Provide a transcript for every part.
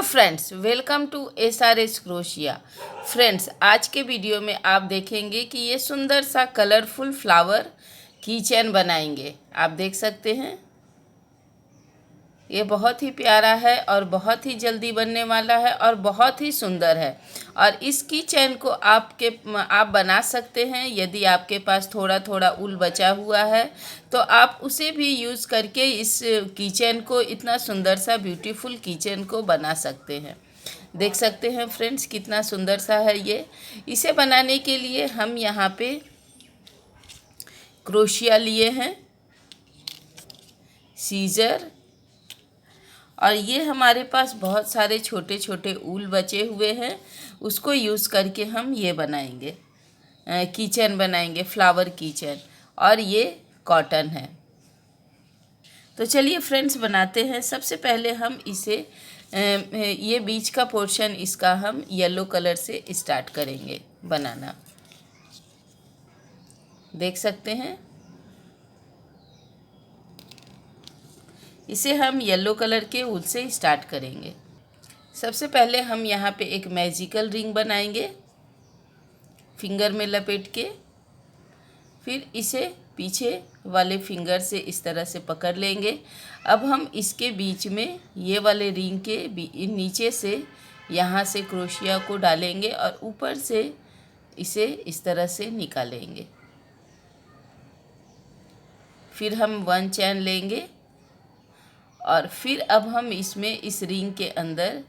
Friends, welcome to SRS क्रोशिया। Friends, आज के वीडियो में आप देखेंगे कि ये सुंदर सा कलरफुल फ्लावर की चेन बनाएंगे। आप देख सकते हैं, ये बहुत ही प्यारा है और बहुत ही जल्दी बनने वाला है और बहुत ही सुंदर है। और इसकी चेन को आप बना सकते हैं। यदि आपके पास थोड़ा थोड़ा ऊल बचा हुआ है तो आप उसे भी यूज़ करके इस किचन को, इतना सुंदर सा ब्यूटीफुल किचन को बना सकते हैं। देख सकते हैं फ्रेंड्स, कितना सुंदर सा है ये। इसे बनाने के लिए हम यहाँ पे क्रोशिया लिए हैं, सीजर, और ये हमारे पास बहुत सारे छोटे छोटे ऊल बचे हुए हैं। उसको यूज़ करके हम ये बनाएंगे, किचन बनाएंगे, फ्लावर किचन। और ये कॉटन है। तो चलिए फ्रेंड्स, बनाते हैं। सबसे पहले हम इसे ये बीच का पोर्शन इसका हम येलो कलर से स्टार्ट करेंगे बनाना। देख सकते हैं, इसे हम येलो कलर के ऊल से स्टार्ट करेंगे। सबसे पहले हम यहाँ पे एक मैजिकल रिंग बनाएंगे, फिंगर में लपेट के। फिर इसे पीछे वाले फिंगर से इस तरह से पकड़ लेंगे। अब हम इसके बीच में ये वाले रिंग के नीचे से यहाँ से क्रोशिया को डालेंगे और ऊपर से इसे इस तरह से निकालेंगे। फिर हम 1 चैन लेंगे और फिर अब हम इसमें इस रिंग के अंदर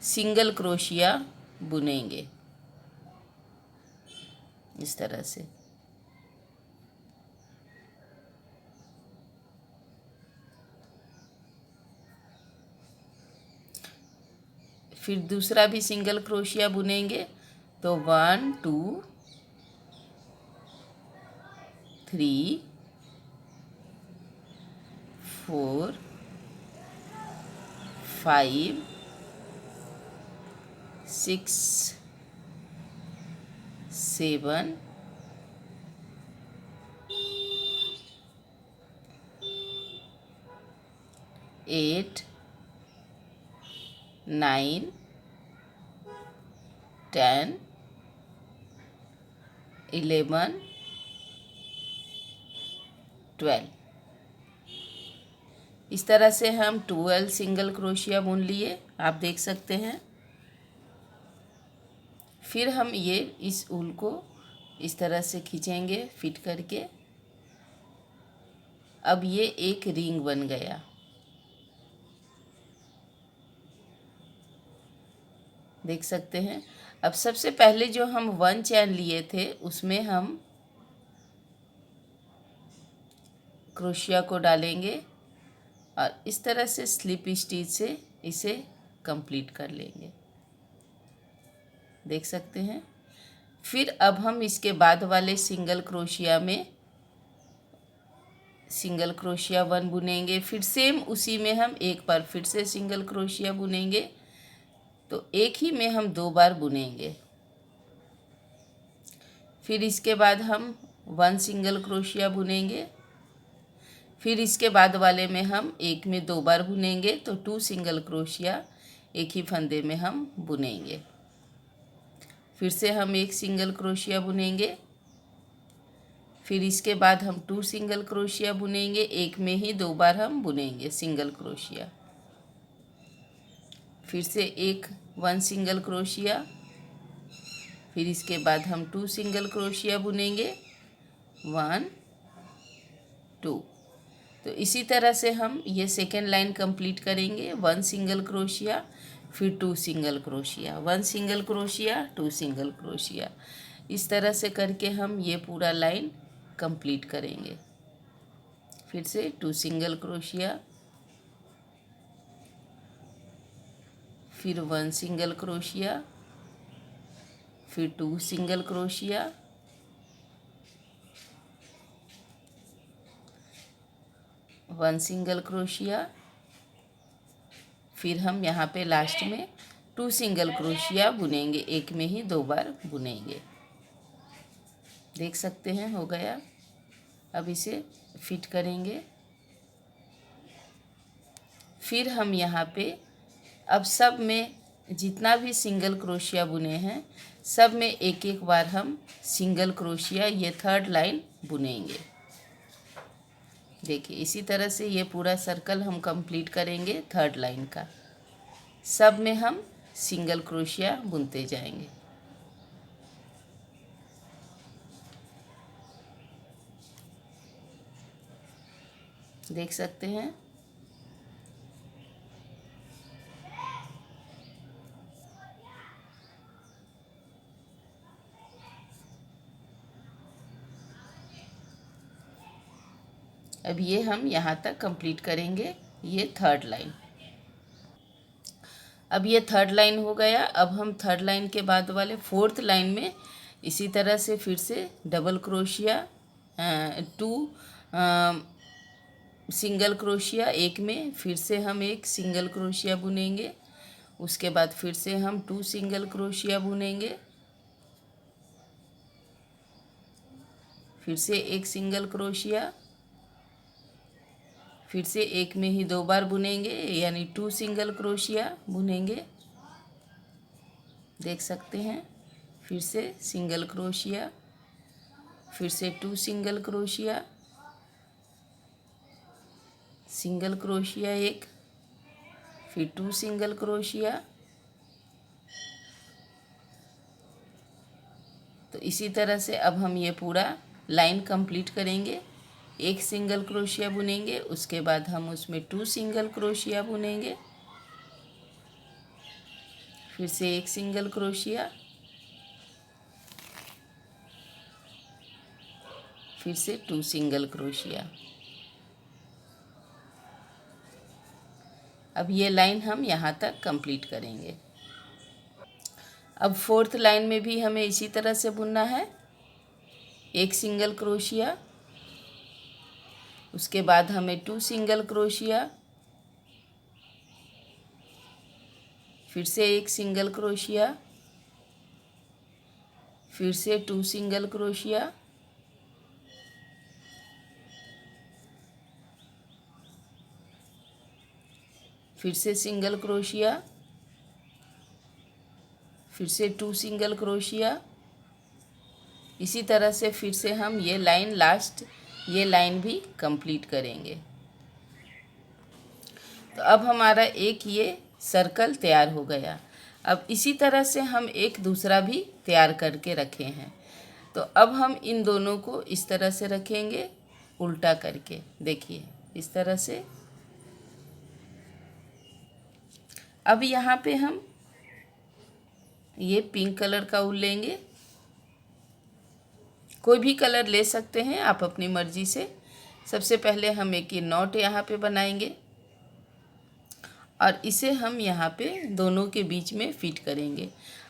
सिंगल क्रोशिया बुनेंगे इस तरह से। फिर दूसरा भी सिंगल क्रोशिया बुनेंगे। तो 1 2 3 4 5 6 7 8 9 10 11 12। इस तरह से हम 12 सिंगल क्रोशिया बुन लिए, आप देख सकते हैं। फिर हम ये इस ऊल को इस तरह से खींचेंगे फिट करके। अब ये एक रिंग बन गया। देख सकते हैं। अब सबसे पहले जो हम 1 चैन लिए थे उसमें हम क्रोशिया को डालेंगे और इस तरह से स्लिप स्टिच से इसे कंप्लीट कर लेंगे। देख सकते हैं। फिर अब हम इसके बाद वाले सिंगल क्रोशिया में सिंगल क्रोशिया 1 बुनेंगे। फिर सेम उसी में हम एक बार फिर से सिंगल क्रोशिया बुनेंगे। तो एक ही में हम 2 बार बुनेंगे। फिर इसके बाद हम 1 सिंगल क्रोशिया बुनेंगे। फिर इसके बाद वाले में हम एक में 2 बार बुनेंगे। तो 2 सिंगल क्रोशिया एक ही फंदे में हम बुनेंगे। फिर से हम एक सिंगल क्रोशिया बुनेंगे। फिर इसके बाद हम 2 सिंगल क्रोशिया बुनेंगे। एक में ही 2 बार हम बुनेंगे सिंगल क्रोशिया। फिर से 1 सिंगल क्रोशिया। फिर इसके बाद हम 2 सिंगल क्रोशिया बुनेंगे, 1 2। तो इसी तरह से हम ये सेकेंड लाइन कंप्लीट करेंगे। 1 सिंगल क्रोशिया, फिर 2 single crochet, 1 single crochet, 2 single crochet. इस तरह से करके हम ये पूरा लाइन कंप्लीट करेंगे। फिर से 2 सिंगल क्रोशिया, फिर 1 सिंगल क्रोशिया, फिर 2 सिंगल क्रोशिया, वन सिंगल क्रोशिया। फिर हम यहाँ पे लास्ट में 2 सिंगल क्रोशिया बुनेंगे, एक में ही 2 बार बुनेंगे। देख सकते हैं, हो गया। अब इसे फिट करेंगे। फिर हम यहाँ पे अब सब में जितना भी सिंगल क्रोशिया बुने हैं सब में एक एक बार हम सिंगल क्रोशिया ये थर्ड लाइन बुनेंगे। देखिए इसी तरह से ये पूरा सर्कल हम कंप्लीट करेंगे थर्ड लाइन का। सब में हम सिंगल क्रोशिया बुनते जाएंगे। देख सकते हैं। अब ये हम यहाँ तक कंप्लीट करेंगे ये थर्ड लाइन। अब ये थर्ड लाइन हो गया। अब हम थर्ड लाइन के बाद वाले फोर्थ लाइन में इसी तरह से फिर से डबल क्रोशिया, टू सिंगल क्रोशिया, एक में फिर से हम एक सिंगल क्रोशिया बुनेंगे। उसके बाद फिर से हम टू सिंगल क्रोशिया बुनेंगे, फिर से एक सिंगल क्रोशिया, फिर से एक में ही 2 बार बुनेंगे यानी टू सिंगल क्रोशिया बुनेंगे। देख सकते हैं। फिर से सिंगल क्रोशिया, फिर से टू सिंगल क्रोशिया, सिंगल क्रोशिया एक, फिर टू सिंगल क्रोशिया। तो इसी तरह से अब हम ये पूरा लाइन कंप्लीट करेंगे। एक सिंगल क्रोशिया बुनेंगे, उसके बाद हम उसमें टू सिंगल क्रोशिया बुनेंगे, फिर से एक सिंगल क्रोशिया, फिर से टू सिंगल क्रोशिया। अब ये लाइन हम यहाँ तक कंप्लीट करेंगे। अब फोर्थ लाइन में भी हमें इसी तरह से बुनना है। एक सिंगल क्रोशिया, उसके बाद हमें टू सिंगल क्रोशिया, फिर से एक सिंगल क्रोशिया, फिर से टू सिंगल क्रोशिया, फिर से सिंगल क्रोशिया, फिर से टू सिंगल क्रोशिया। इसी तरह से फिर से हम ये लाइन लास्ट ये लाइन भी कंप्लीट करेंगे। तो अब हमारा एक ये सर्कल तैयार हो गया। अब इसी तरह से हम एक दूसरा भी तैयार करके रखे हैं। तो अब हम इन दोनों को इस तरह से रखेंगे उल्टा करके। देखिए इस तरह से। अब यहाँ पे हम ये पिंक कलर का ऊन लेंगे। कोई भी कलर ले सकते हैं आप अपनी मर्ज़ी से। सबसे पहले हम एक ये नॉट यहाँ पे बनाएंगे और इसे हम यहाँ पे दोनों के बीच में फिट करेंगे।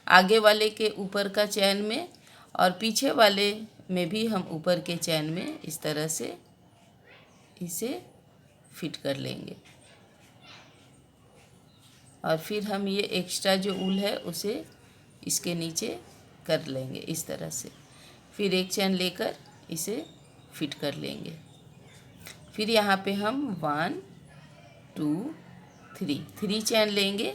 आगे वाले के ऊपर का चैन में और पीछे वाले में भी हम ऊपर के चैन में इस तरह से इसे फिट कर लेंगे। और फिर हम ये एक्स्ट्रा जो ऊल है उसे इसके नीचे कर लेंगे इस तरह से। फिर एक चैन लेकर इसे फिट कर लेंगे। फिर यहाँ पे हम 1 2 3 चैन लेंगे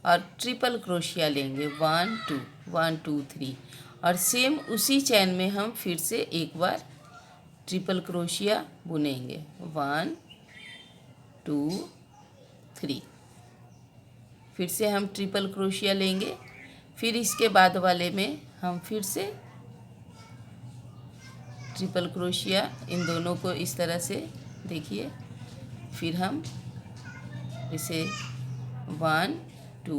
और ट्रिपल क्रोशिया लेंगे। 1 2 1 2 3 और सेम उसी चैन में हम फिर से एक बार ट्रिपल क्रोशिया बुनेंगे। 1 2 3 फिर से हम ट्रिपल क्रोशिया लेंगे। फिर इसके बाद वाले में हम फिर से ट्रिपल क्रोशिया इन दोनों को इस तरह से देखिए। फिर हम इसे 1 2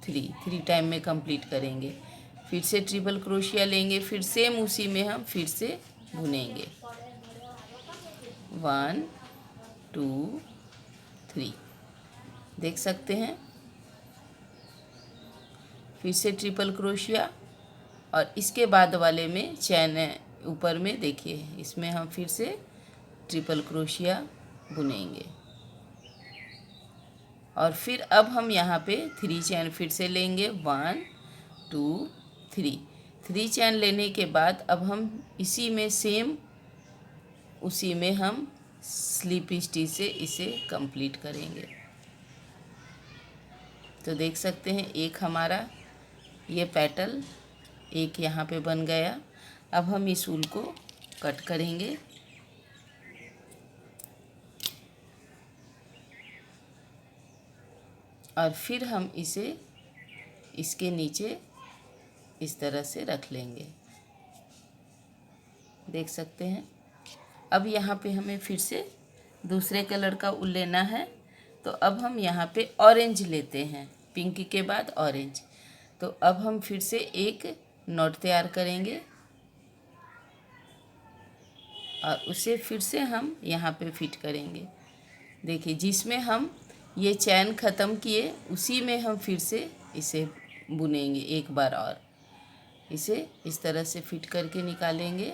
3 टाइम में कंप्लीट करेंगे। फिर से ट्रिपल क्रोशिया लेंगे, फिर सेम उसी में हम फिर से बुनेंगे। 1 2 3 देख सकते हैं। फिर से ट्रिपल क्रोशिया और इसके बाद वाले में चैन ऊपर में देखिए इसमें हम फिर से ट्रिपल क्रोशिया बुनेंगे। और फिर अब हम यहाँ पे 3 चैन फिर से लेंगे। 1 2 3 चैन लेने के बाद अब हम इसी में सेम उसी में हम स्लिप स्टिच से इसे कंप्लीट करेंगे। तो देख सकते हैं एक हमारा ये पेटल एक यहाँ पे बन गया। अब हम इस ऊल को कट करेंगे। और फिर हम इसे इसके नीचे इस तरह से रख लेंगे, देख सकते हैं। अब यहाँ पे हमें फिर से दूसरे कलर का ऊल लेना है। तो अब हम यहाँ पे ऑरेंज लेते हैं, पिंक के बाद ऑरेंज। तो अब हम फिर से एक नॉट तैयार करेंगे और उसे फिर से हम यहाँ पे फिट करेंगे। देखिए, जिसमें हम ये चैन ख़त्म किए उसी में हम फिर से इसे बुनेंगे एक बार और। इसे इस तरह से फिट करके निकालेंगे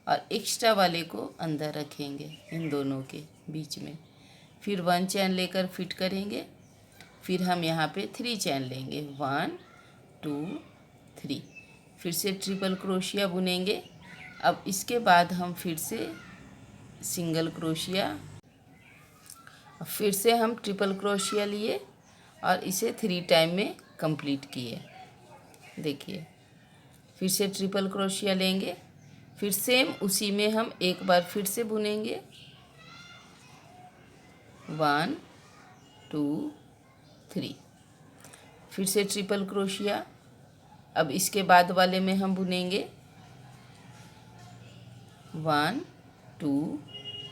और एक्स्ट्रा वाले को अंदर रखेंगे इन दोनों के बीच में। फिर 1 चैन लेकर फिट करेंगे। फिर हम यहाँ पे 3 चैन लेंगे, 1 2 3। फिर से ट्रिपल क्रोशिया बुनेंगे। अब इसके बाद हम फिर से सिंगल क्रोशिया, फिर से हम ट्रिपल क्रोशिया लिए और इसे 3 टाइम में कंप्लीट किए। देखिए, फिर से ट्रिपल क्रोशिया लेंगे। फिर सेम उसी में हम एक बार फिर से बुनेंगे, 1 2 3। फिर से ट्रिपल क्रोशिया। अब इसके बाद वाले में हम बुनेंगे 1 2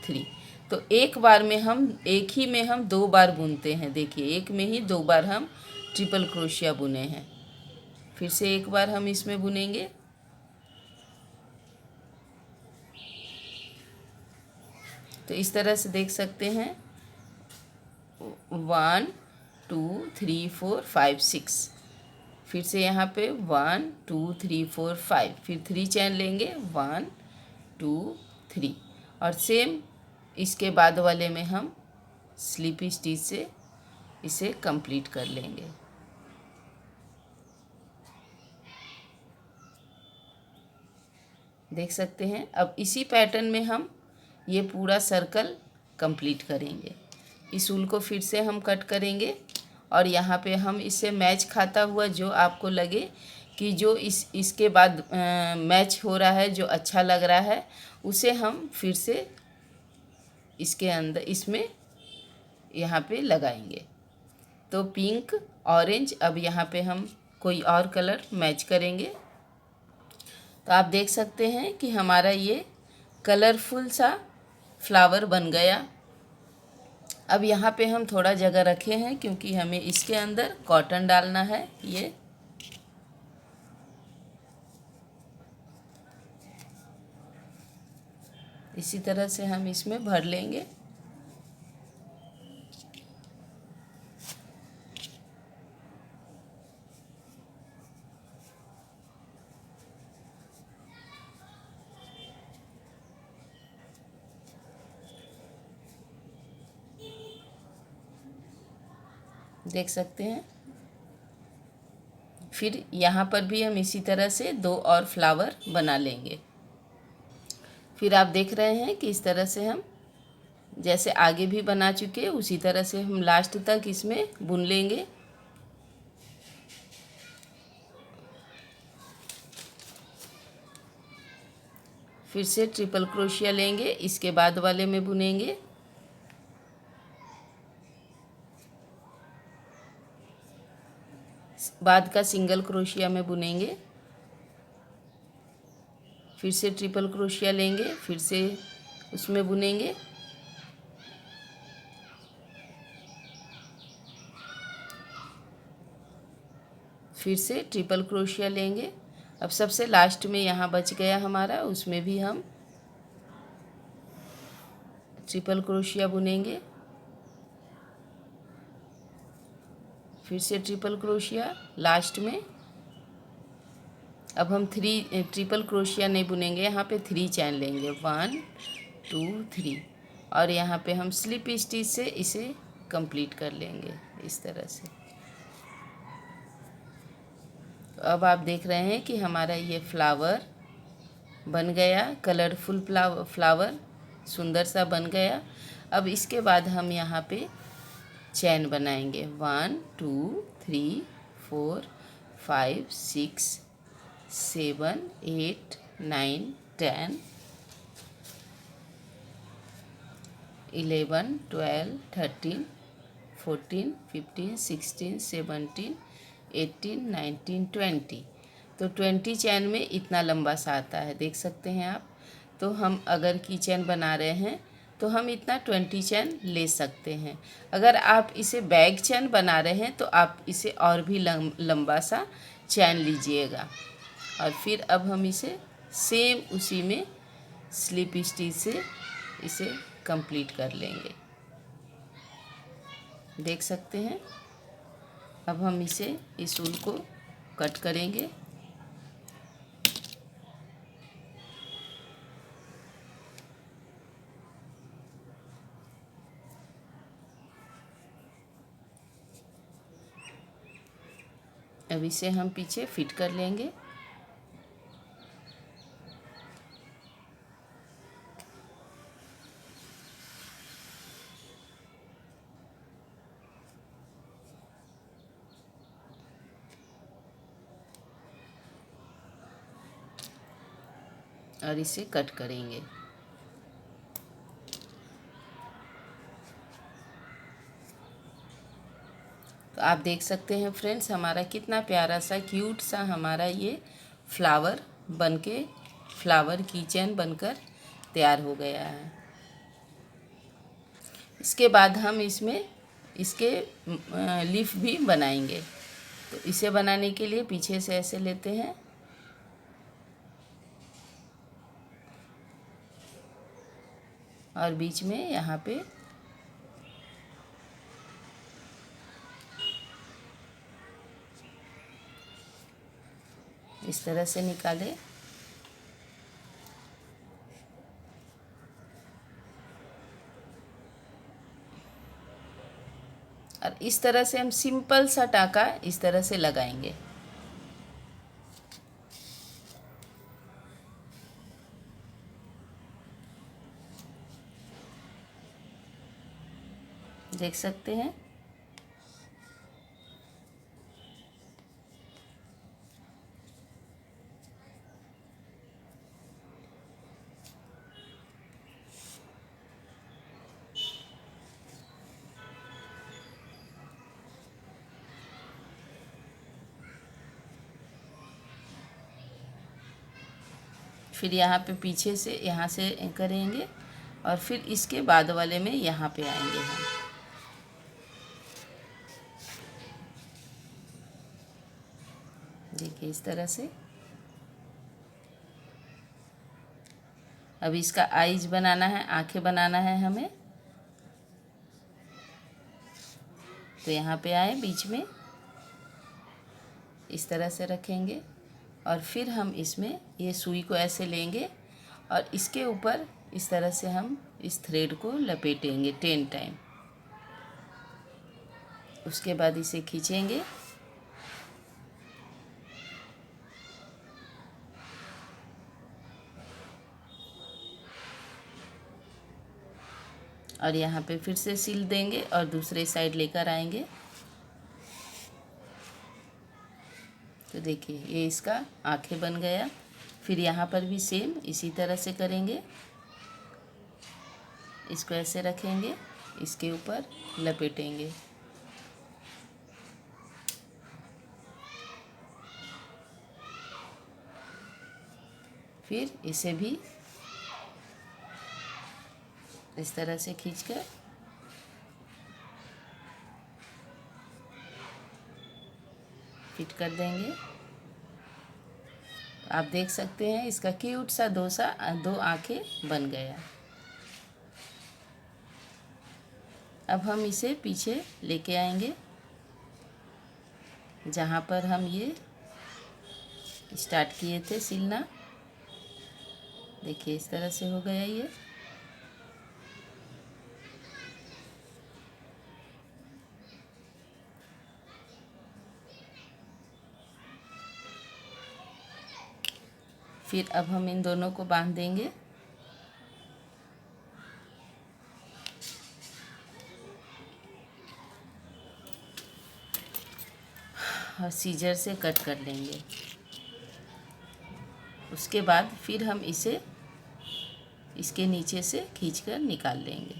3। तो एक बार में हम एक ही में हम 2 बार बुनते हैं। देखिए, एक में ही 2 बार हम ट्रिपल क्रोशिया बुने हैं। फिर से एक बार हम इसमें बुनेंगे, तो इस तरह से देख सकते हैं 1 2 3 4 5 6। फिर से यहाँ पे 1 2 3 4 5। फिर 3 चैन लेंगे, 1 2 3। और सेम इसके बाद वाले में हम स्लिप स्टिच से इसे कंप्लीट कर लेंगे। देख सकते हैं। अब इसी पैटर्न में हम ये पूरा सर्कल कंप्लीट करेंगे। इस ऊल को फिर से हम कट करेंगे और यहाँ पे हम इससे मैच खाता हुआ जो आपको लगे कि जो इसके बाद मैच हो रहा है, जो अच्छा लग रहा है, उसे हम फिर से इसके अंदर इसमें यहाँ पे लगाएंगे। तो पिंक, ऑरेंज, अब यहाँ पे हम कोई और कलर मैच करेंगे। तो आप देख सकते हैं कि हमारा ये कलरफुल सा फ्लावर बन गया। अब यहाँ पे हम थोड़ा जगह रखे हैं क्योंकि हमें इसके अंदर कॉटन डालना है। ये इसी तरह से हम इसमें भर लेंगे। देख सकते हैं। फिर यहाँ पर भी हम इसी तरह से 2 और फ्लावर बना लेंगे। फिर आप देख रहे हैं कि इस तरह से हम जैसे आगे भी बना चुके उसी तरह से हम लास्ट तक इसमें बुन लेंगे। फिर से ट्रिपल क्रोशिया लेंगे, इसके बाद वाले में बुनेंगे, बाद का सिंगल क्रोशिया में बुनेंगे। फिर से ट्रिपल क्रोशिया लेंगे, फिर से उसमें बुनेंगे। फिर से ट्रिपल क्रोशिया लेंगे। अब सबसे लास्ट में यहाँ बच गया हमारा, उसमें भी हम ट्रिपल क्रोशिया बुनेंगे। फिर से ट्रिपल क्रोशिया लास्ट में। अब हम ट्रिपल क्रोशिया नहीं बुनेंगे, यहाँ पे 3 चैन लेंगे, 1 2 3। और यहाँ पे हम स्लिप स्टिच से इसे कंप्लीट कर लेंगे इस तरह से। तो अब आप देख रहे हैं कि हमारा ये फ्लावर बन गया, कलरफुल फ्लावर सुंदर सा बन गया। अब इसके बाद हम यहाँ पे चैन बनाएंगे। 1 2 3 4 5 6 7 8 9 10 11 12 13 14 15 16 17 18 19 20। तो 20 चैन में इतना लंबा सा आता है, देख सकते हैं आप। तो हम अगर की चैन बना रहे हैं तो हम इतना 20 चैन ले सकते हैं। अगर आप इसे बैग चैन बना रहे हैं तो आप इसे और भी लंबा सा चैन लीजिएगा। और फिर अब हम इसे सेम उसी में स्लिप स्टिच से इसे कंप्लीट कर लेंगे, देख सकते हैं। अब हम इसे इस ऊन को कट करेंगे। अब इसे हम पीछे फिट कर लेंगे। और इसे कट करेंगे। तो आप देख सकते हैं फ्रेंड्स, हमारा कितना प्यारा सा क्यूट सा हमारा ये फ्लावर बनके फ्लावर की चैन बनकर तैयार हो गया है। इसके बाद हम इसमें इसके लीफ भी बनाएंगे। तो इसे बनाने के लिए पीछे से ऐसे लेते हैं और बीच में यहाँ पे इस तरह से निकालें। और इस तरह से हम सिंपल सा टाका इस तरह से लगाएंगे। देख सकते हैं। फिर यहाँ पे पीछे से यहाँ से करेंगे और फिर इसके बाद वाले में यहाँ पे आएंगे हम। देखिए इस तरह से। अब इसका आईज बनाना है, आंखें बनाना है हमें। तो यहाँ पे आए बीच में इस तरह से रखेंगे और फिर हम इसमें ये सुई को ऐसे लेंगे और इसके ऊपर इस तरह से हम इस थ्रेड को लपेटेंगे 10 टाइम। उसके बाद इसे खींचेंगे और यहाँ पे फिर से सिल देंगे और दूसरे साइड लेकर आएंगे। तो देखिए ये इसका आंखें बन गया। फिर यहाँ पर भी सेम इसी तरह से करेंगे। इसको ऐसे रखेंगे, इसके ऊपर लपेटेंगे। फिर इसे भी इस तरह से खींचकर फिट कर देंगे। आप देख सकते हैं इसका क्यूट सा दो आंखें बन गया। अब हम इसे पीछे लेके आएंगे जहाँ पर हम ये स्टार्ट किए थे सिलना। देखिए इस तरह से हो गया ये। फिर अब हम इन दोनों को बांध देंगे। सीजर से कट कर लेंगे। उसके बाद फिर हम इसे इसके नीचे से खींचकर निकाल लेंगे।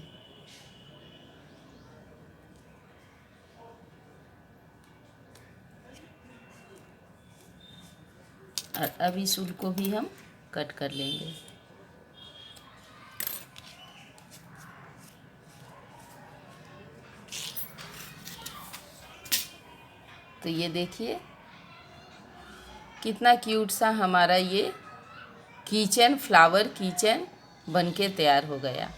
और अब इस ऊल को भी हम कट कर लेंगे। तो ये देखिए कितना क्यूट सा हमारा ये किचन फ्लावर किचन बनके तैयार हो गया।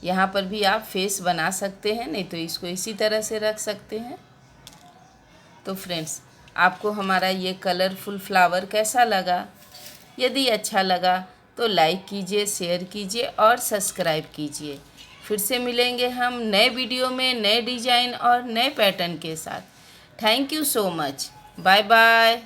यहाँ पर भी आप फेस बना सकते हैं, नहीं तो इसको इसी तरह से रख सकते हैं। तो फ्रेंड्स, आपको हमारा ये कलरफुल फ्लावर कैसा लगा? यदि अच्छा लगा तो लाइक कीजिए, शेयर कीजिए और सब्सक्राइब कीजिए। फिर से मिलेंगे हम नए वीडियो में नए डिज़ाइन और नए पैटर्न के साथ। Thank you so much. Bye bye.